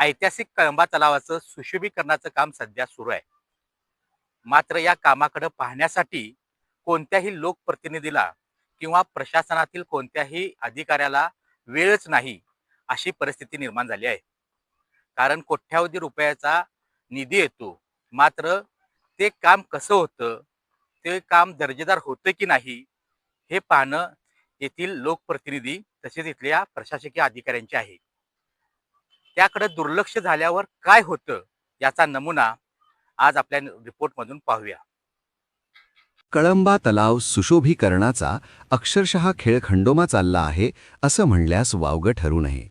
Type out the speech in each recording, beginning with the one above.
ऐतिहासिक कळंबा तलावाचं सुशोभीकरणाचं काम सध्या सुरू आहे. मात्र या कामाकडे पाहण्यासाठी कोणत्याही लोकप्रतिनिधीला किंवा प्रशासनातील कोणत्याही अधिकाऱ्याला वेळच नाही, अशी परिस्थिती निर्माण झाली आहे. कारण कोट्यावधी रुपयाचा निधी येतो, मात्र ते काम कसं होतं, ते काम दर्जेदार होतं की नाही, हे पाहणं येथील लोकप्रतिनिधी तसेच इथल्या प्रशासकीय अधिकाऱ्यांचे आहे. त्याकडे दुर्लक्ष झाल्यावर काय होतं, याचा नमुना आज आपल्या रिपोर्टमधून पाहूया. कळंबा तलाव सुशोभीकरणाचा अक्षरशः खेळखंडोमा चालला आहे असं म्हणल्यास वावगं ठरू नये.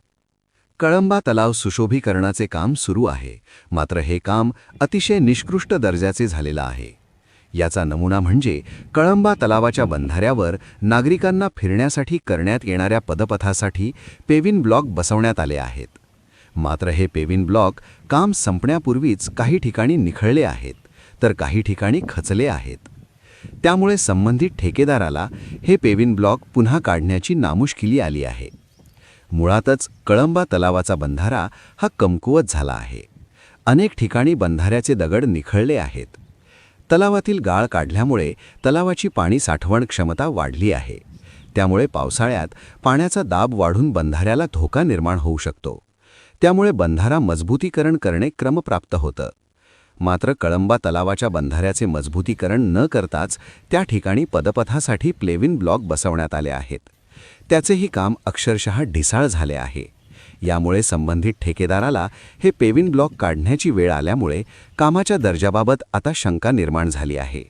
कळंबा तलाव सुशोभीकरणाचे काम सुरू आहे, मात्र हे काम अतिशय निकृष्ट दर्जाचे झालेलं आहे. याचा नमुना म्हणजे कळंबा तलावाच्या बंधाऱ्यावर नागरिकांना फिरण्यासाठी करण्यात येणाऱ्या पदपथासाठी पेविन ब्लॉक बसवण्यात आले आहेत. मात्र हे पेविन ब्लॉक काम संपण्यापूर्वीच काही ठिकाणी निखळले आहेत, तर काही ठिकाणी खचले आहेत. त्यामुळे संबंधित ठेकेदाराला हे पेविन ब्लॉक पुन्हा काढण्याची नामुष्किली आली आहे. मुळातच कळंबा तलावाचा बंधारा हा कमकुवत झाला आहे. अनेक ठिकाणी बंधाऱ्याचे दगड निखळले आहेत. तलावातील गाळ काढल्यामुळे तलावाची पाणी साठवण क्षमता वाढली आहे. त्यामुळे पावसाळ्यात पाण्याचा दाब वाढून बंधाऱ्याला धोका निर्माण होऊ शकतो. त्यामुळे बंधारा मजबूतीकरण करणे क्रमप्राप्त होतं. मात्र कळंबा तलावाच्या बंधाऱ्याचे मजबूतीकरण न करताच त्या ठिकाणी पदपथासाठी प्लेविन ब्लॉक बसवण्यात आले आहेत. त्याचेही काम अक्षरशः ढिसाळ झाले आहे. यामुळे संबंधित ठेकेदाराला हे पेविन ब्लॉक काढण्याची वेळ आल्यामुळे कामाच्या दर्जाबाबत आता शंका निर्माण झाली आहे.